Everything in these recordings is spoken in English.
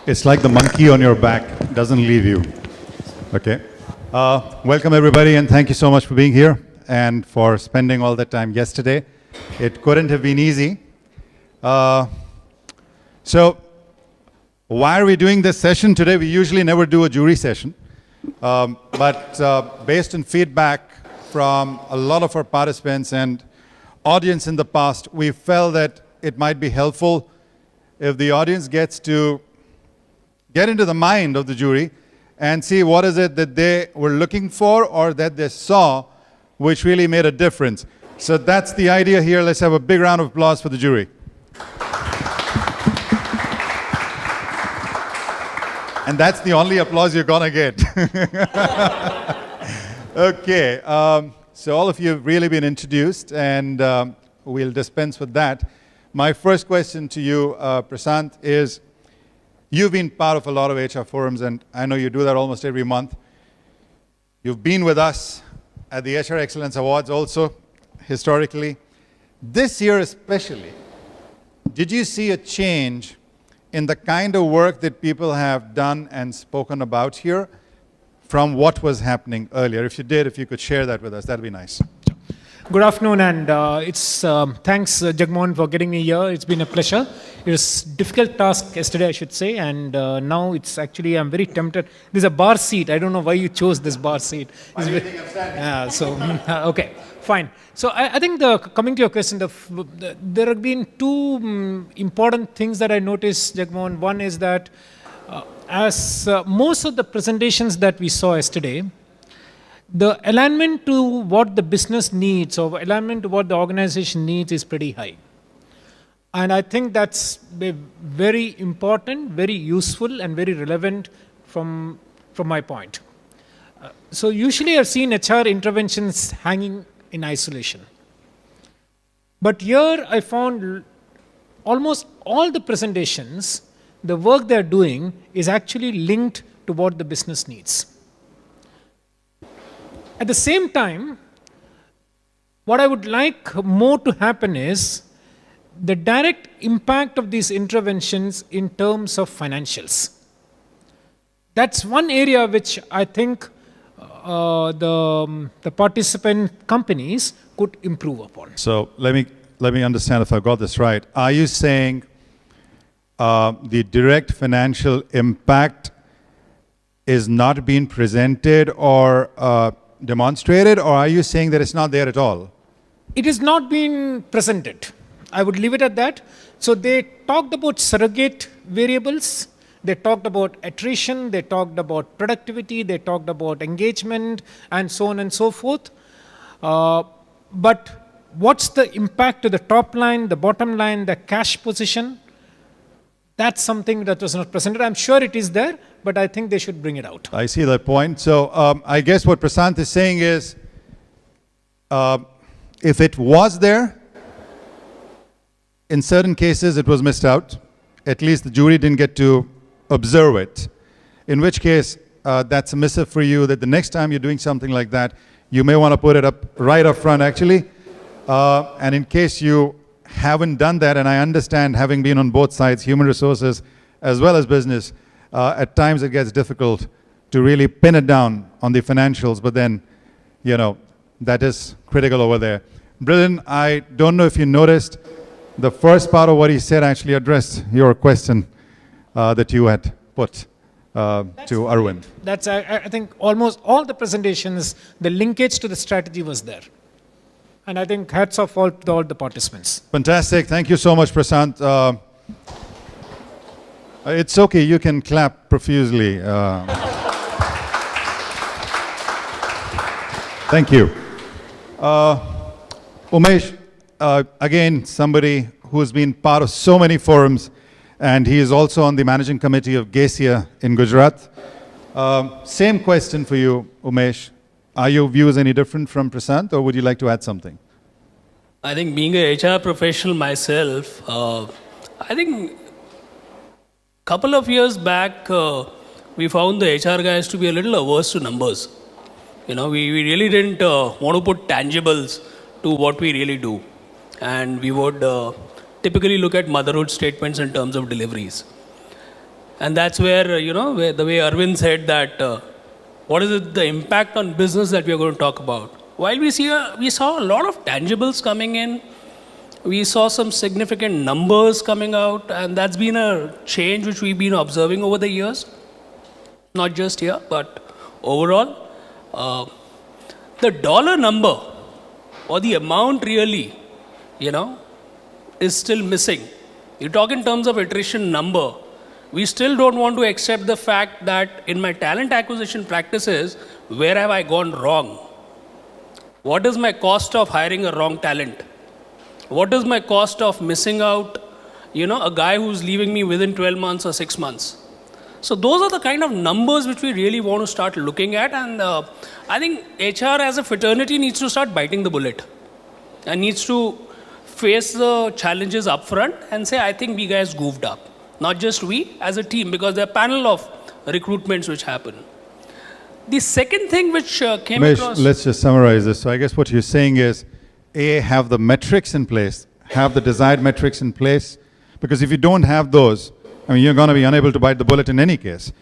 It's like the monkey on your back doesn't leave you. Okay. Welcome everybody, and thank you so much for being here and for spending all that time yesterday. It couldn't have been easy. So why are we doing this session today? We usually never do a jury session. But based on feedback from a lot of our participants and audience in the past, we felt that it might be helpful if the audience gets to get into the mind of the jury and see what is it that they were looking for or that they saw which really made a difference. So that's the idea here. Let's have a big round of applause for the jury. And that's the only applause you're gonna get. Okay, so all of you have really been introduced, and we'll dispense with that. My first question to you, Prashant, is you've been part of a lot of HR forums, and I know you do that almost every month. You've been with us at the HR Excellence Awards also, historically. This year especially, did you see a change in the kind of work that people have done and spoken about here from what was happening earlier? If you did, if you could share that with us, that'd be nice. Good afternoon, and thanks Jagmohan for getting me here. It's been a pleasure. It was a difficult task yesterday, I should say, and now it's actually, I'm very tempted. There's a bar seat. I don't know why you chose this bar seat. Why do you think I'm standing? Okay, fine. So I think coming to your question, there have been two important things that I noticed, Jagmohan. One is that as most of the presentations that we saw yesterday, the alignment to what the business needs or alignment to what the organization needs is pretty high. And I think that's very important, very useful, and very relevant from my point. So usually I've seen HR interventions hanging in isolation. But here I found almost all the presentations, the work they're doing is actually linked to what the business needs. At the same time, what I would like more to happen is the direct impact of these interventions in terms of financials. That's one area which I think the participant companies could improve upon. So let me understand if I got this right. Are you saying the direct financial impact is not being presented or demonstrated, or are you saying that it's not there at all? It is not being presented. I would leave it at that. So they talked about surrogate variables, they talked about attrition, they talked about productivity, they talked about engagement, and so on and so forth. But what's the impact to the top line, the bottom line, the cash position? That's something that was not presented. I'm sure it is there, but I think they should bring it out. I see that point. So I guess what Prashant is saying is, if it was there, in certain cases it was missed out. At least the jury didn't get to observe it. In which case, that's a missive for you that the next time you're doing something like that, you may want to put it up right up front actually. And in case you haven't done that, and I understand having been on both sides, human resources as well as business, at times it gets difficult to really pin it down on the financials, but then, you know, that is critical over there. Brilliant. I don't know if you noticed, the first part of what he said actually addressed your question that you had put to Arvind. That's, I think, almost all the presentations, the linkage to the strategy was there. And I think hats off to all the participants. Fantastic. Thank you so much, Prashant. It's okay. You can clap profusely. Thank you. Umesh, again, somebody who's been part of so many forums, and he is also on the managing committee of GACIA in Gujarat. Same question for you, Umesh. Are your views any different from Prashant, or would you like to add something? I think being a HR professional myself, I think a couple of years back, we found the HR guys to be a little averse to numbers. You know, we really didn't want to put tangibles to what we really do. And we would typically look at motherhood statements in terms of deliveries. And that's where, where the way Arvind said that, what is it, the impact on business that we are going to talk about? While we saw a lot of tangibles coming in, we saw some significant numbers coming out, and that's been a change which we've been observing over the years, not just here, but overall. The dollar number or the amount really, is still missing. You talk in terms of attrition number. We still don't want to accept the fact that in my talent acquisition practices, where have I gone wrong? What is my cost of hiring a wrong talent? What is my cost of missing out, a guy who's leaving me within 12 months or 6 months? So those are the kind of numbers which we really want to start looking at. And I think HR as a fraternity needs to start biting the bullet and needs to face the challenges upfront and say, I think we guys goofed up. Not just we as a team, because there are panel of recruitments which happen. The second thing which came Umesh, across... let's just summarize this. So I guess what you're saying is, A, have the metrics in place, have the desired metrics in place, because if you don't have those, you're going to be unable to bite the bullet in any case.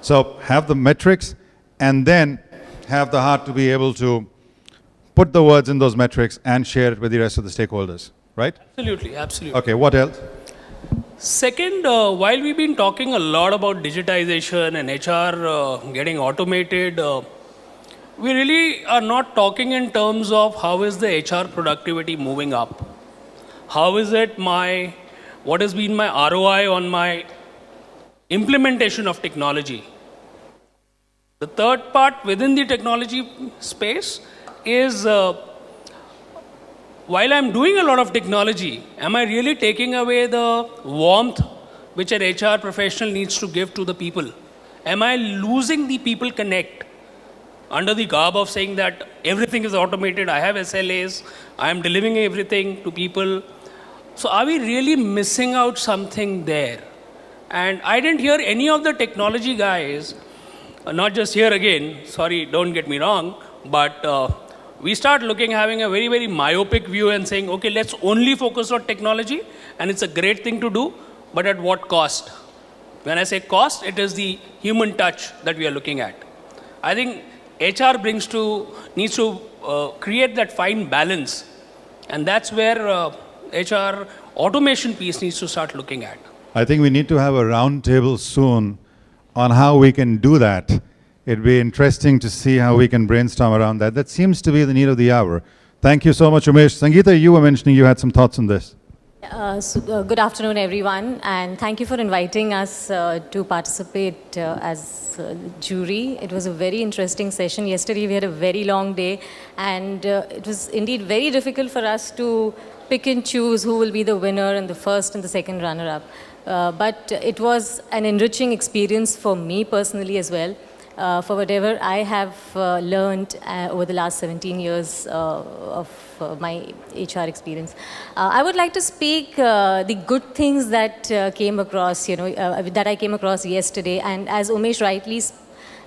So have the metrics, and then have the heart to be able to put the words in those metrics and share it with the rest of the stakeholders, right? Absolutely, absolutely. Okay, what else? Second, while we've been talking a lot about digitization and HR getting automated, we really are not talking in terms of how is the HR productivity moving up. How is it what has been my ROI on my implementation of technology? The third part within the technology space is, while I'm doing a lot of technology, am I really taking away the warmth which an HR professional needs to give to the people? Am I losing the people connect under the garb of saying that everything is automated, I have SLAs, I am delivering everything to people? So are we really missing out something there? And I didn't hear any of the technology guys, not just here again, sorry, don't get me wrong, but we start having a very, very myopic view and saying, okay, let's only focus on technology, and it's a great thing to do, but at what cost? When I say cost, it is the human touch that we are looking at. I think HR needs to create that fine balance, and that's where HR automation piece needs to start looking at. I think we need to have a round table soon on how we can do that. It'd be interesting to see how we can brainstorm around that. That seems to be the need of the hour. Thank you so much, Umesh. Sangeeta, you were mentioning you had some thoughts on this. Good afternoon, everyone, and thank you for inviting us to participate as jury. It was a very interesting session. Yesterday we had a very long day, and it was indeed very difficult for us to pick and choose who will be the winner and the first and the second runner-up. But it was an enriching experience for me personally as well. For whatever I have learned over the last 17 years of my HR experience. I would like to speak the good things that came across, that I came across yesterday. And as Umesh rightly,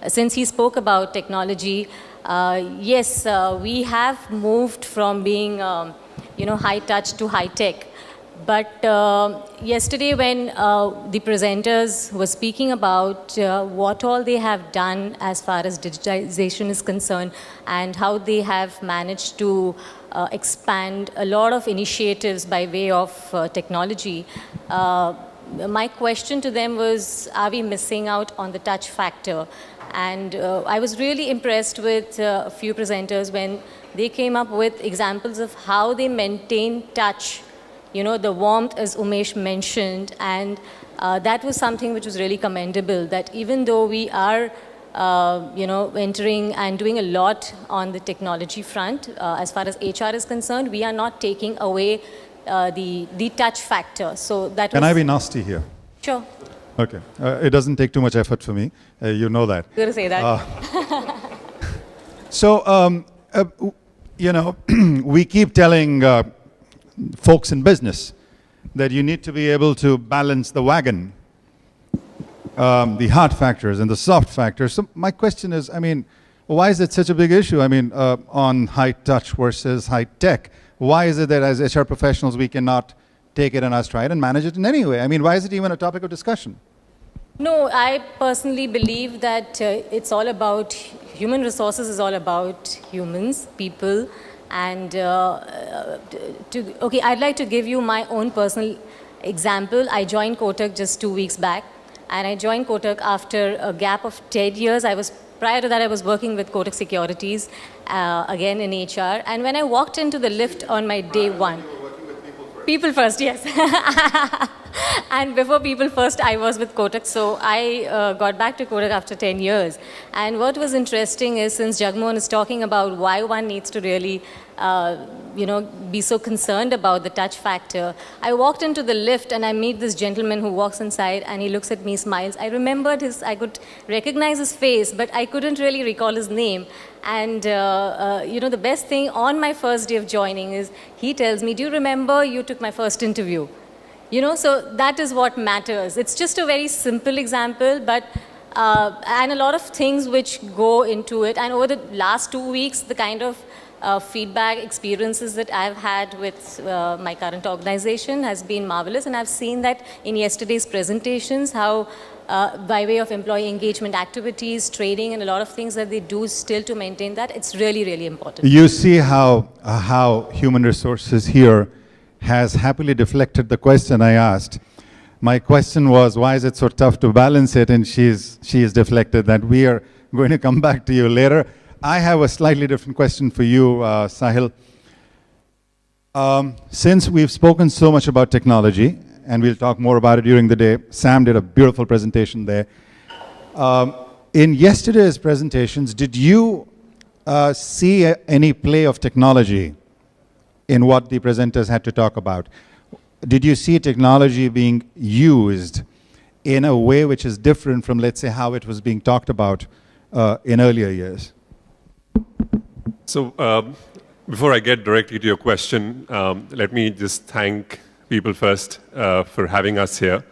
since he spoke about technology, yes, we have moved from being, high touch to high tech. But yesterday when the presenters were speaking about what all they have done as far as digitization is concerned and how they have managed to expand a lot of initiatives by way of technology, my question to them was, are we missing out on the touch factor? And I was really impressed with a few presenters when they came up with examples of how they maintain touch. The warmth, as Umesh mentioned, and that was something which was really commendable, that even though we are, entering and doing a lot on the technology front, as far as HR is concerned, we are not taking away the touch factor. So that Can I be nasty here? Sure. Okay. It doesn't take too much effort for me. You know that. Good to say that. We keep telling folks in business that you need to be able to balance the wagon, the hard factors and the soft factors. So my question is, why is it such a big issue? On high touch versus high tech, why is it that as HR professionals we cannot take it in our stride and manage it in any way? Why is it even a topic of discussion? No, I personally believe that it's all about human resources is all about humans, people, and okay, I'd like to give you my own personal example. I joined Kotak just 2 weeks back, and I joined Kotak after a gap of 10 years. Prior to that, I was working with Kotak Securities, again in HR, and when I walked into the lift on my day one, PeopleFirst, yes. And before PeopleFirst, I was with Kotak. So I got back to Kotak after 10 years. And what was interesting is, since Jagmohan is talking about why one needs to really, be so concerned about the touch factor, I walked into the lift and I meet this gentleman who walks inside and he looks at me, smiles. I could recognize his face, but I couldn't really recall his name. And, the best thing on my first day of joining is he tells me, do you remember you took my first interview? So that is what matters. It's just a very simple example, but, and a lot of things which go into it. And over the last 2 weeks, the kind of feedback experiences that I've had with my current organization has been marvelous. And I've seen that in yesterday's presentations, how by way of employee engagement activities, training, and a lot of things that they do still to maintain that, it's really, really important. You see how human resources here has happily deflected the question I asked. My question was, why is it so tough to balance it? And she is deflected that. We are going to come back to you later. I have a slightly different question for you, Sahil. Since we've spoken so much about technology, and we'll talk more about it during the day, Sam did a beautiful presentation there. In yesterday's presentations, did you see any play of technology in what the presenters had to talk about? Did you see technology being used in a way which is different from, let's say, how it was being talked about in earlier years? So before I get directly to your question, let me just thank PeopleFirst for having us here.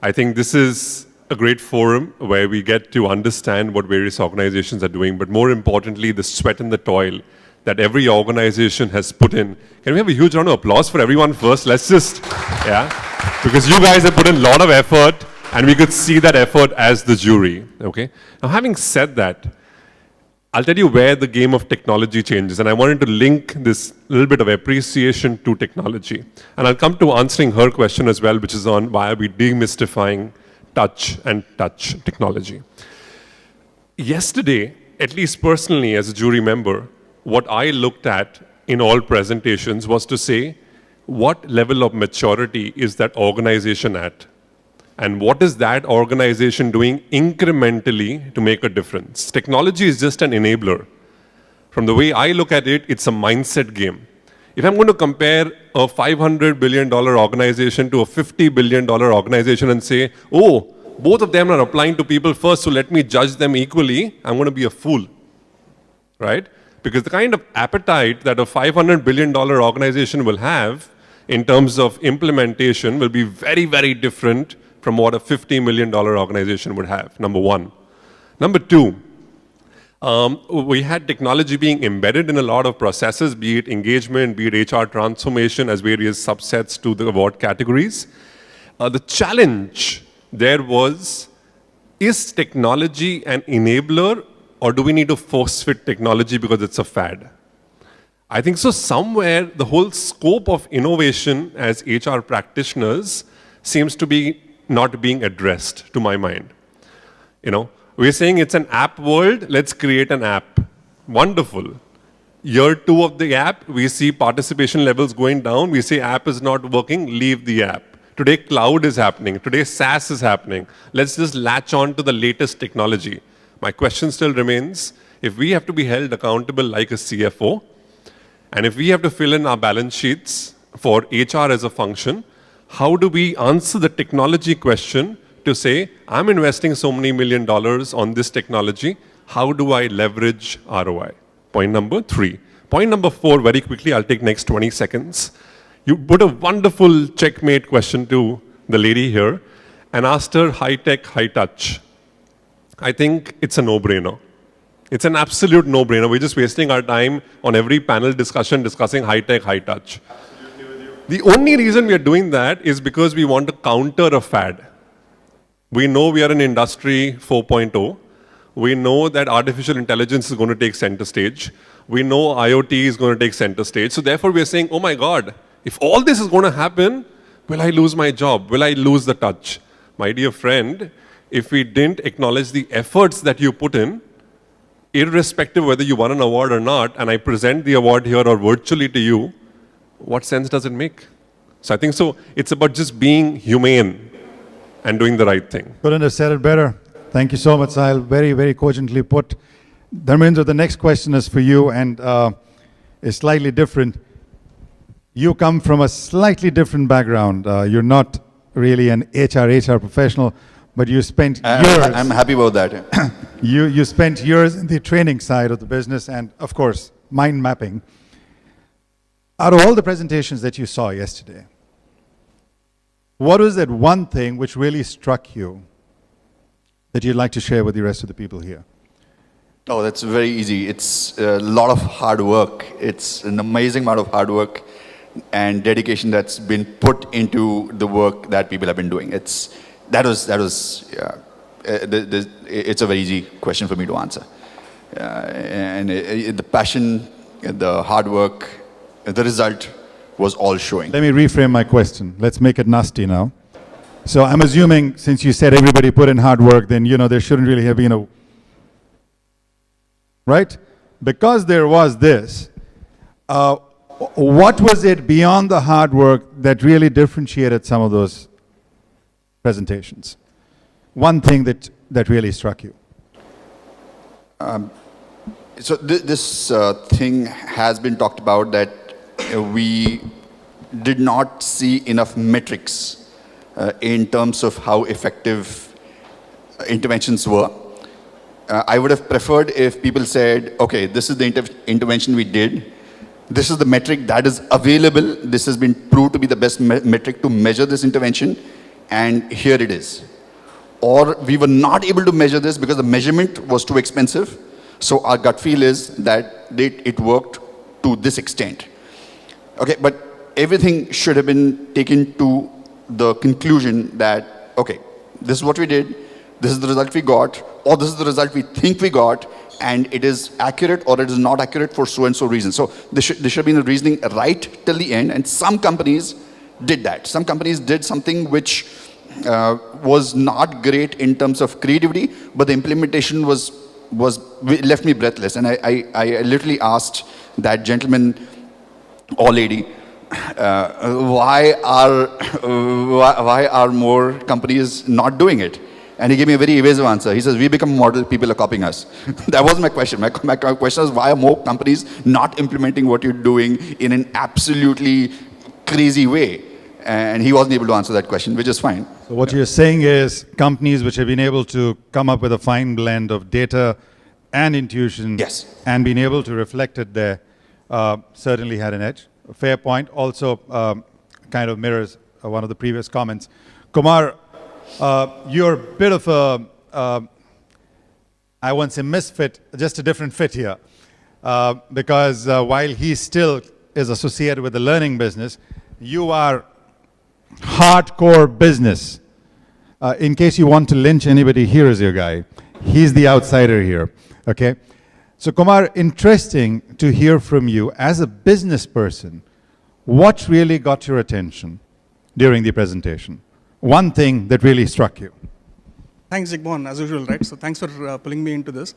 I think this is a great forum where we get to understand what various organizations are doing, but more importantly, the sweat and the toil that every organization has put in. Can we have a huge round of applause for everyone first? Let's just, yeah, because you guys have put in a lot of effort, and we could see that effort as the jury, okay? Now, having said that, I'll tell you where the game of technology changes, and I wanted to link this little bit of appreciation to technology. And I'll come to answering her question as well, which is on why are we demystifying touch and touch technology. Yesterday, at least personally as a jury member, what I looked at in all presentations was to say, what level of maturity is that organization at? And what is that organization doing incrementally to make a difference? Technology is just an enabler. From the way I look at it, it's a mindset game. If I'm going to compare a $500 billion organization to a $50 billion organization and say, oh, both of them are applying to PeopleFirst, so let me judge them equally, I'm going to be a fool, right? Because the kind of appetite that a $500 billion organization will have in terms of implementation will be very, very different from what a $50 million organization would have, number one. Number two, we had technology being embedded in a lot of processes, be it engagement, be it HR transformation as various subsets to the award categories. The challenge there was, is technology an enabler, or do we need to force fit technology because it's a fad? I think so somewhere the whole scope of innovation as HR practitioners seems to be not being addressed, to my mind. We're saying it's an app world, let's create an app. Wonderful. Year 2 of the app, we see participation levels going down, we say app is not working, leave the app. Today cloud is happening, today SaaS is happening. Let's just latch on to the latest technology. My question still remains, if we have to be held accountable like a CFO, and if we have to fill in our balance sheets for HR as a function, how do we answer the technology question to say, I'm investing so many $1 million on this technology, how do I leverage ROI? Point number 3. Point number 4, very quickly, I'll take next 20 seconds. You put a wonderful checkmate question to the lady here and asked her high tech, high touch. I think it's a no-brainer. It's an absolute no-brainer. We're just wasting our time on every panel discussion discussing high tech, high touch. The only reason we are doing that is because we want to counter a fad. We know we are in industry 4.0. We know that artificial intelligence is going to take center stage. We know IoT is going to take center stage. So therefore we are saying, oh my God, if all this is going to happen, will I lose my job? Will I lose the touch? My dear friend, if we didn't acknowledge the efforts that you put in, irrespective whether you won an award or not, and I present the award here or virtually to you, what sense does it make? So I think so, it's about just being humane and doing the right thing. Couldn't have said it better. Thank you so much, Sahil. Very, very cogently put. Dharmendra, the next question is for you and is slightly different. You come from a slightly different background. You're not really an HR professional, but you spent years. I'm happy about that. You spent years in the training side of the business and, of course, mind mapping. Out of all the presentations that you saw yesterday, what was that one thing which really struck you that you'd like to share with the rest of the people here? Oh, that's very easy. It's a lot of hard work. It's an amazing amount of hard work and dedication that's been put into the work that people have been doing. It's a very easy question for me to answer. The passion, the hard work, the result was all showing. Let me reframe my question. Let's make it nasty now. So I'm assuming since you said everybody put in hard work, then there shouldn't really have been a... Right? Because there was this, what was it beyond the hard work that really differentiated some of those presentations? One thing that really struck you. So this thing has been talked about that we did not see enough metrics in terms of how effective interventions were. I would have preferred if people said, okay, this is the intervention we did. This is the metric that is available. This has been proved to be the best metric to measure this intervention. And here it is. Or we were not able to measure this because the measurement was too expensive. So our gut feel is that it worked to this extent. Okay, but everything should have been taken to the conclusion that, okay, this is what we did. This is the result we got, or this is the result we think we got, and it is accurate or it is not accurate for so and so reason. So there should have been a reasoning right till the end, and some companies did that. Some companies did something which was not great in terms of creativity, but the implementation left me breathless. And I literally asked that gentleman or lady, why are more companies not doing it? And he gave me a very evasive answer. He says, we become a model, people are copying us. That was my question. My question was, why are more companies not implementing what you're doing in an absolutely crazy way? And he wasn't able to answer that question, which is fine. So what you're saying is companies which have been able to come up with a fine blend of data and intuition, yes, and being able to reflect it there certainly had an edge. A fair point. Also kind of mirrors one of the previous comments. Kumar, you're a bit of a, I won't say misfit, just a different fit here. Because while he still is associated with the learning business, you are hardcore business. In case you want to lynch anybody, here is your guy. He's the outsider here, okay? So Kumar, interesting to hear from you as a business person. What really got your attention during the presentation? One thing that really struck you. Thanks, Jigmohan, as usual, right? So thanks for pulling me into this.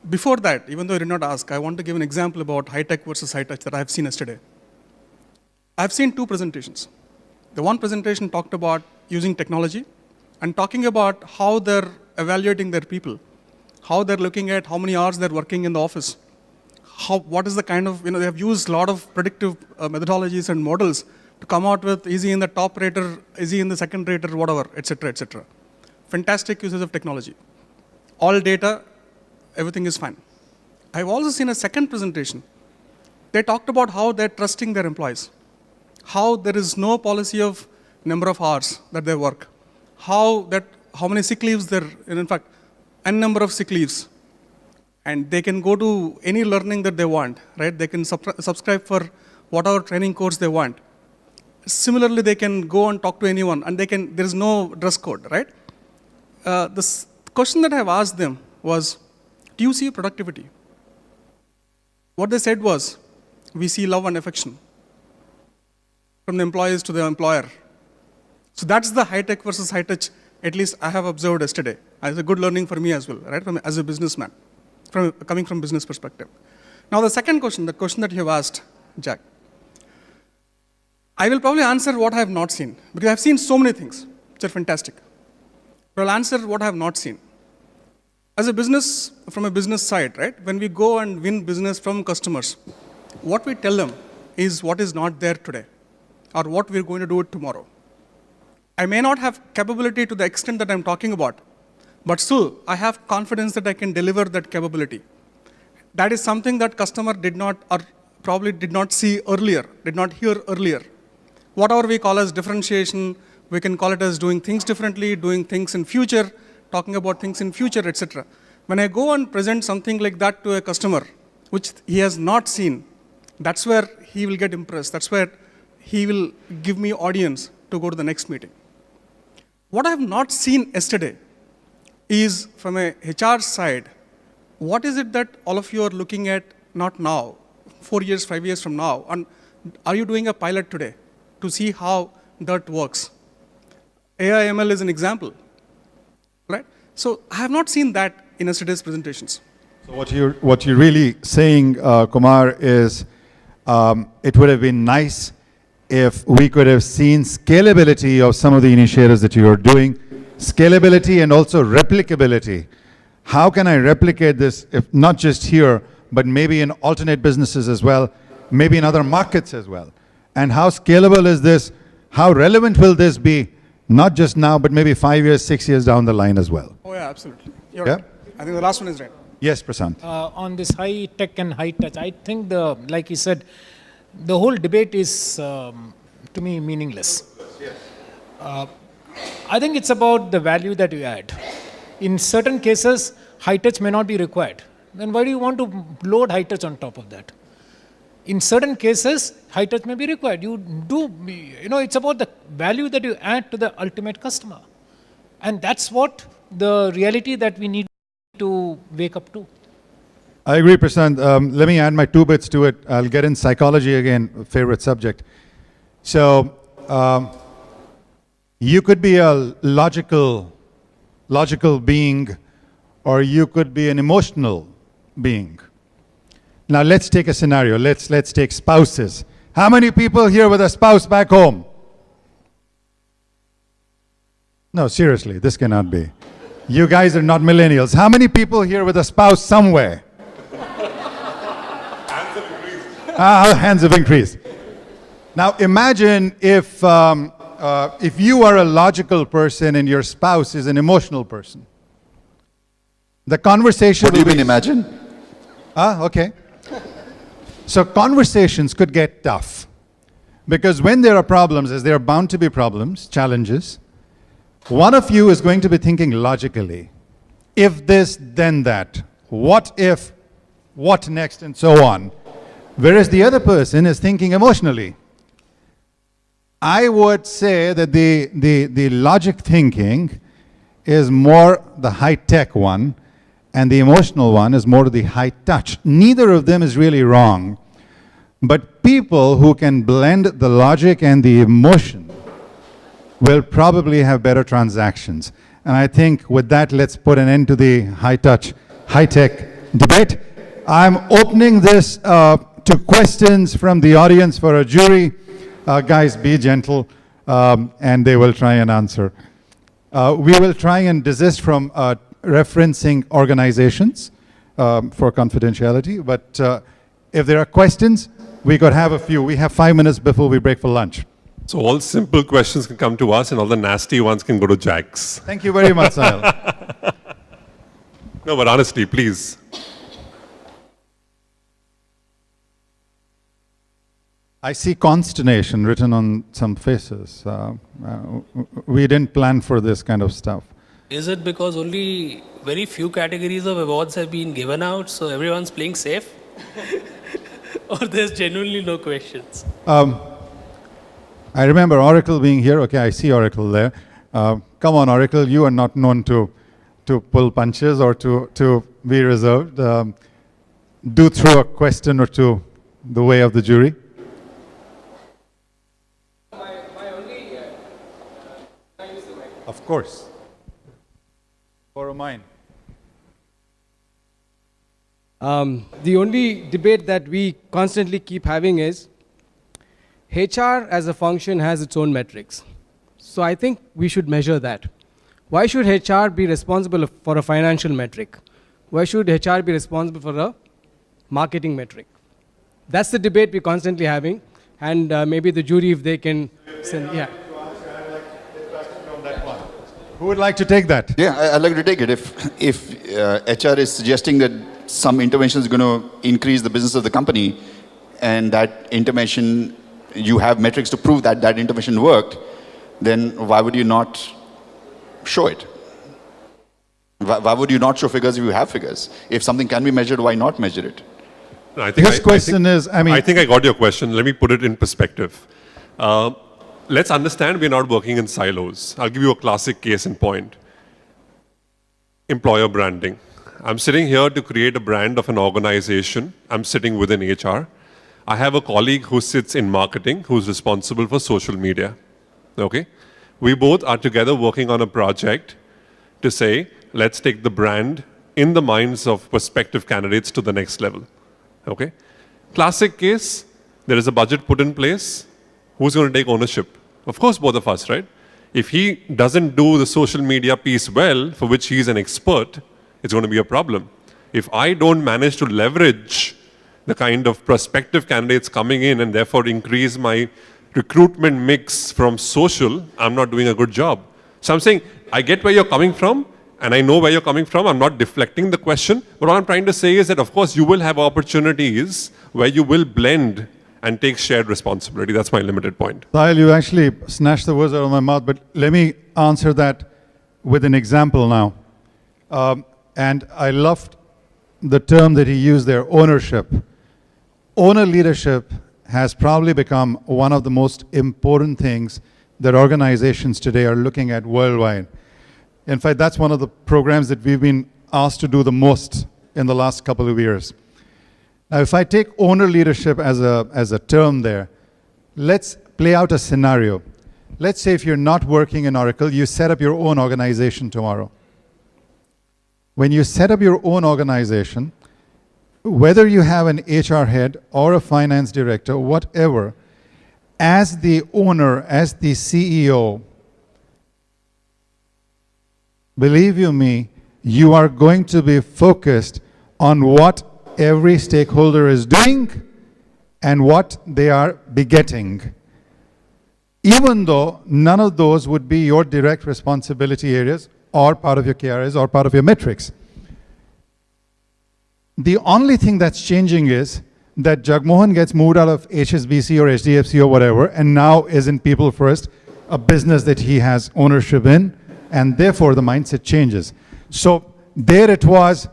Before that, even though I did not ask, I want to give an example about high-tech versus high-touch that I have seen yesterday. I've seen two presentations. The one presentation talked about using technology and talking about how they're evaluating their people, how they're looking at how many hours they're working in the office, what is the kind of, they have used a lot of predictive methodologies and models to come out with easy in the top rater, easy in the second rater, whatever, etc., etc. Fantastic uses of technology. All data, everything is fine. I've also seen a second presentation. They talked about how they're trusting their employees, how there is no policy of number of hours that they work, how many sick leaves there, in fact, n number of sick leaves, and they can go to any learning that they want, right? They can subscribe for whatever training course they want. Similarly, they can go and talk to anyone, and there is no dress code, right? the question that I have asked them was, do you see productivity? What they said was, we see love and affection from the employees to the employer. So that's the high-tech versus high-touch, at least I have observed yesterday. It's a good learning for me as well, right, as a businessman, coming from business perspective. Now the second question, the question that you have asked, Jack, I will probably answer what I have not seen, because I have seen so many things which are fantastic. But I'll answer what I have not seen. As a business, from a business side, right, when we go and win business from customers, what we tell them is what is not there today, or what we're going to do it tomorrow. I may not have capability to the extent that I'm talking about, but still, I have confidence that I can deliver that capability. That is something that customer did not, or probably did not see earlier, did not hear earlier. Whatever we call as differentiation, we can call it as doing things differently, doing things in future, talking about things in future, etc. When I go and present something like that to a customer, which he has not seen, that's where he will get impressed. That's where he will give me audience to go to the next meeting. What I have not seen yesterday is from a HR side, what is it that all of you are looking at, not now, 4 years, 5 years from now, and are you doing a pilot today to see how that works? AI ML is an example, right? So I have not seen that in yesterday's presentations. So what you're really saying, Kumar, is it would have been nice if we could have seen scalability of some of the initiatives that you are doing, scalability and also replicability. How can I replicate this, if not just here, but maybe in alternate businesses as well, maybe in other markets as well? And how scalable is this? How relevant will this be, not just now, but maybe 5 years, 6 years down the line as well? Oh yeah, absolutely. You're Yeah? right. I think the last one is right. Yes, Prasant. On this high tech and high touch, I think like you said, the whole debate is, to me, meaningless. I think it's about the value that you add. In certain cases, high touch may not be required. Then why do you want to load high touch on top of that? In certain cases, high touch may be required. It's about the value that you add to the ultimate customer. And that's what the reality that we need to wake up to. I agree, Prasant. Let me add my 2 bits to it. I'll get in psychology again, favorite subject. So, you could be a logical being, or you could be an emotional being. Now let's take a scenario. Let's take spouses. How many people here with a spouse back home? No, seriously, this cannot be. You guys are not millennials. How many people here with a spouse somewhere? Hands have increased. Now imagine if you are a logical person and your spouse is an emotional person. The conversation. What do you mean, imagine? Okay. So conversations could get tough, because when there are problems, as there are bound to be problems, challenges, one of you is going to be thinking logically. If this, then that. What if, what next, and so on. Whereas the other person is thinking emotionally. I would say that the logic thinking is more the high-tech one, and the emotional one is more the high-touch. Neither of them is really wrong. But people who can blend the logic and the emotion will probably have better transactions. And I think with that, let's put an end to the high-touch, high-tech debate. I'm opening this to questions from the audience for a jury. Guys, be gentle, and they will try and answer. We will try and desist from referencing organizations for confidentiality, but if there are questions, we could have a few. We have 5 minutes before we break for lunch. So all simple questions can come to us, and all the nasty ones can go to Jax. Thank you very much, Sahil. No, but honestly, please. I see consternation written on some faces. We didn't plan for this kind of stuff. Is it because only very few categories of awards have been given out, so everyone's playing safe? Or there's genuinely no questions? I remember Oracle being here. Okay, I see Oracle there. Come on, Oracle, you are not known to pull punches or to be reserved. Do throw a question or two the way of the jury. Of course. Borrow mine. The only debate that we constantly keep having is HR as a function has its own metrics. So I think we should measure that. Why should HR be responsible for a financial metric? Why should HR be responsible for a marketing metric? That's the debate we're constantly having. And maybe the jury, if they can send, yeah. Who would like to take that? Yeah, I'd like to take it. If HR is suggesting that some intervention is going to increase the business of the company, and that intervention, you have metrics to prove that that intervention worked, then why would you not show it? Why would you not show figures if you have figures? If something can be measured, why not measure it? No, I think His question is, I think I got your question. Let me put it in perspective. Let's understand we're not working in silos. I'll give you a classic case in point. Employer branding. I'm sitting here to create a brand of an organization. I'm sitting within HR. I have a colleague who sits in marketing who's responsible for social media. Okay? We both are together working on a project to say, let's take the brand in the minds of prospective candidates to the next level. Okay? Classic case, there is a budget put in place. Who's going to take ownership? Of course, both of us, right? If he doesn't do the social media piece well, for which he's an expert, it's going to be a problem. If I don't manage to leverage the kind of prospective candidates coming in and therefore increase my recruitment mix from social, I'm not doing a good job. So I'm saying, I get where you're coming from, and I know where you're coming from. I'm not deflecting the question. But what I'm trying to say is that, of course, you will have opportunities where you will blend and take shared responsibility. That's my limited point. Sahil, you actually snatched the words out of my mouth, but let me answer that with an example now. And I loved the term that he used there, ownership. Owner leadership has probably become one of the most important things that organizations today are looking at worldwide. In fact, that's one of the programs that we've been asked to do the most in the last couple of years. Now, if I take owner leadership as a term there, let's play out a scenario. Let's say if you're not working in Oracle, you set up your own organization tomorrow. When you set up your own organization, whether you have an HR head or a finance director, whatever, as the owner, as the CEO, believe you me, you are going to be focused on what every stakeholder is doing and what they are begetting. Even though none of those would be your direct responsibility areas or part of your KRAs or part of your metrics. The only thing that's changing is that Jagmohan gets moved out of HSBC or HDFC or whatever and now is in PeopleFirst, a business that he has ownership in, and therefore the mindset changes. So there it was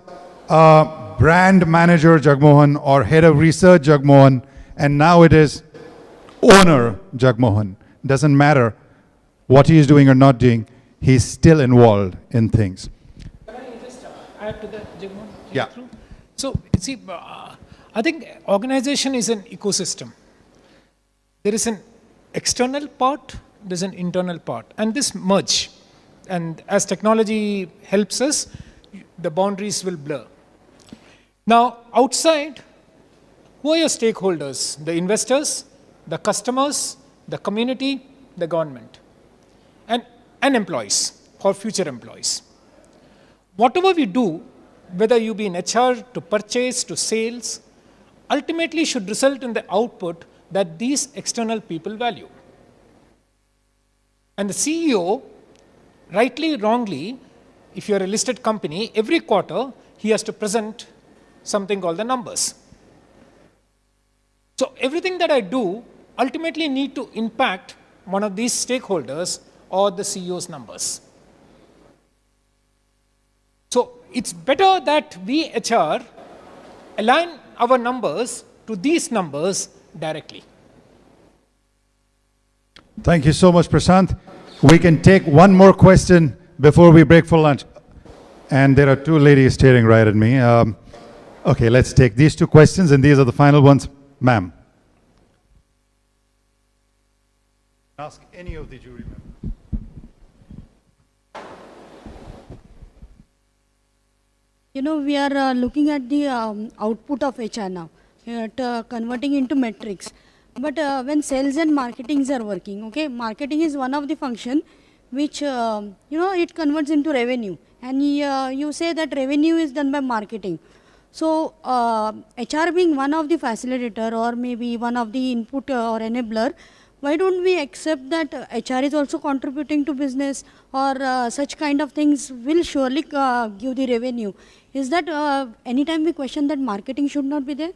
brand manager Jagmohan or head of research Jagmohan, and now it is owner Jagmohan. Doesn't matter what he is doing or not doing, he's still involved in things. Can I just add to that, Jagmohan? Yeah. So, see, I think organization is an ecosystem. There is an external part, there's an internal part, and this merge. And as technology helps us, the boundaries will blur. Now, outside, who are your stakeholders? The investors, the customers, the community, the government, and employees or future employees. Whatever we do, whether you be in HR, to purchase, to sales, ultimately should result in the output that these external people value. And the CEO, rightly, wrongly, if you're a listed company, every quarter he has to present something called the numbers. So everything that I do ultimately need to impact one of these stakeholders or the CEO's numbers. So it's better that we HR align our numbers to these numbers directly. Thank you so much, Prashant. We can take one more question before we break for lunch. And there are two ladies staring right at me. Okay, let's take these two questions, and these are the final ones. Ma'am. Ask any of the jury members. You know, we are looking at the output of HR now, converting into metrics. But when sales and marketings are working, okay, marketing is one of the function which, it converts into revenue. And you say that revenue is done by marketing. So HR being one of the facilitator or maybe one of the input or enabler, why don't we accept that HR is also contributing to business, or such kind of things will surely give the revenue? Is that anytime we question that marketing should not be there?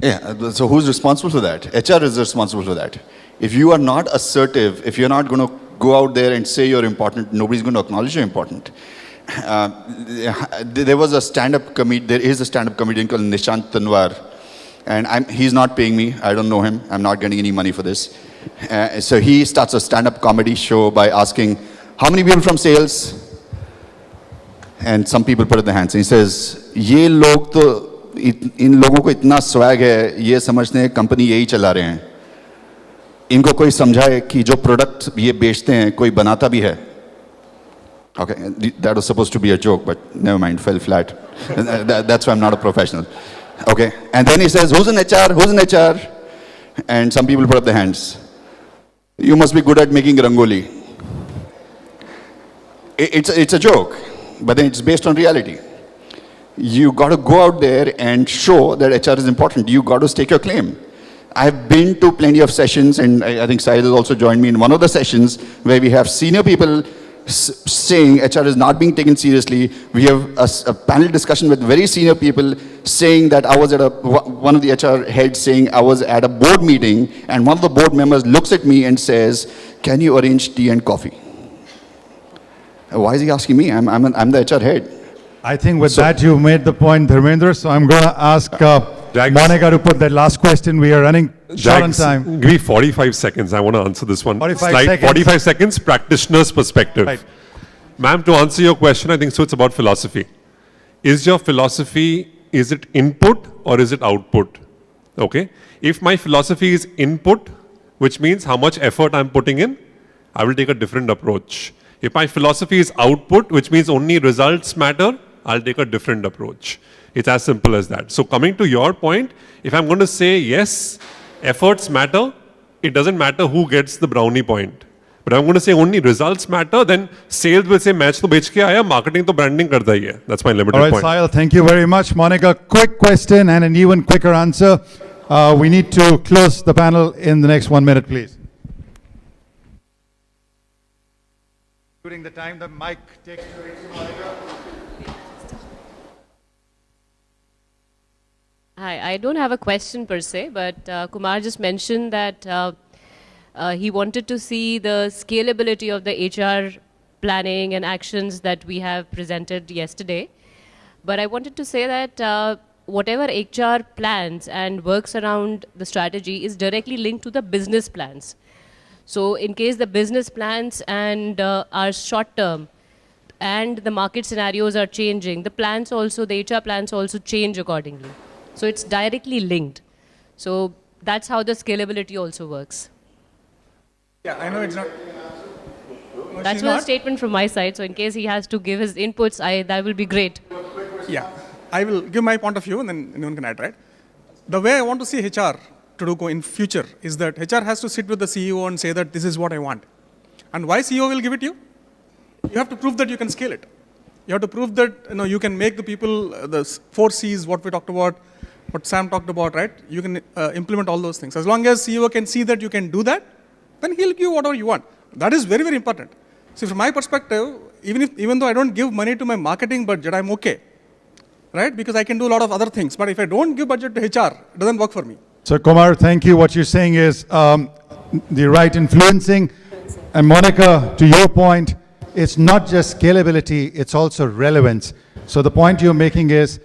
Yeah, so who's responsible for that? HR is responsible for that. If you are not assertive, if you're not going to go out there and say you're important, nobody's going to acknowledge you're important. There was a stand-up comedian, there is a stand-up comedian called Nishant Tanwar, and he's not paying me, I don't know him, I'm not getting any money for this. So he starts a stand-up comedy show by asking, how many people from sales? And some people put up their hands, and he says, ये लोग तो इन लोगों को इतना swag है, ये समझते हैं कंपनी यही चला रहे हैं. इनको कोई समझाए कि जो प्रोडक्ट ये बेचते हैं कोई बनाता भी है. Okay, that was supposed to be a joke, but never mind, fell flat. That's why I'm not a professional. Okay, and then he says, who's in HR? Who's in HR? And some people put up their hands. You must be good at making rangoli. It's a joke, but then it's based on reality. You got to go out there and show that HR is important. You got to stake your claim. I've been to plenty of sessions, and I think Sahil has also joined me in one of the sessions where we have senior people saying HR is not being taken seriously. We have a panel discussion with very senior people saying that I was at one of the HR heads saying I was at a board meeting, and one of the board members looks at me and says, can you arrange tea and coffee? Why is he asking me? I'm the HR head. I think with that you made the point, Dharmendra, so I'm going to ask Monica to put that last question. We are running short on time. Give me 45 seconds. I want to answer this one. 45 seconds, practitioner's perspective. Right. Ma'am, to answer your question, I think so it's about philosophy. Is your philosophy, is it input or is it output? Okay. If my philosophy is input, which means how much effort I'm putting in, I will take a different approach. If my philosophy is output, which means only results matter, I'll take a different approach. It's as simple as that. So coming to your point, if I'm going to say yes, efforts matter, it doesn't matter who gets the brownie point. But if I'm going to say only results matter, then sales will say match to bech ke aaya, marketing to branding karta hi hai. That's my limited point. point. All right, Sahil, thank you very much. Monica, quick question and an even quicker answer. We need to close the panel in the next 1 minute, please. During the time the mic takes to reach Monica. Hi, I don't have a question per se, but Kumar just mentioned that he wanted to see the scalability of the HR planning and actions that we have presented yesterday. But I wanted to say that whatever HR plans and works around the strategy is directly linked to the business plans. So in case the business plans and are short term and the market scenarios are changing, the plans also, the HR plans also change accordingly. So it's directly linked. So that's how the scalability also works. Yeah, I know it's not. No, that's a statement from my side. So in case he has to give his inputs, that will be great. Yeah, I will give my point of view and then anyone can add, right? The way I want to see HR to do in future is that HR has to sit with the CEO and say that this is what I want. And why CEO will give it to you? You have to prove that you can scale it. You have to prove that you can make the people, the 4 C's, what we talked about, what Sam talked about, right? You can implement all those things. As long as CEO can see that you can do that, then he'll give you whatever you want. That is very, very important. See, from my perspective, even though I don't give money to my marketing budget, I'm okay, right? Because I can do a lot of other things. But if I don't give budget to HR, it doesn't work for me. So Kumar, thank you. What you're saying is the right influencing. And Monica, to your point, it's not just scalability, it's also relevance. So the point you're making is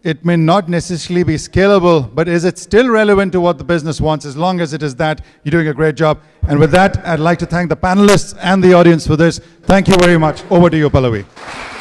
It may not necessarily be scalable, but is it still relevant to what the business wants? As long as it is that, you're doing a great job. And with that, I'd like to thank the panelists and the audience for this. Thank you very much. Over to you, Pallavi.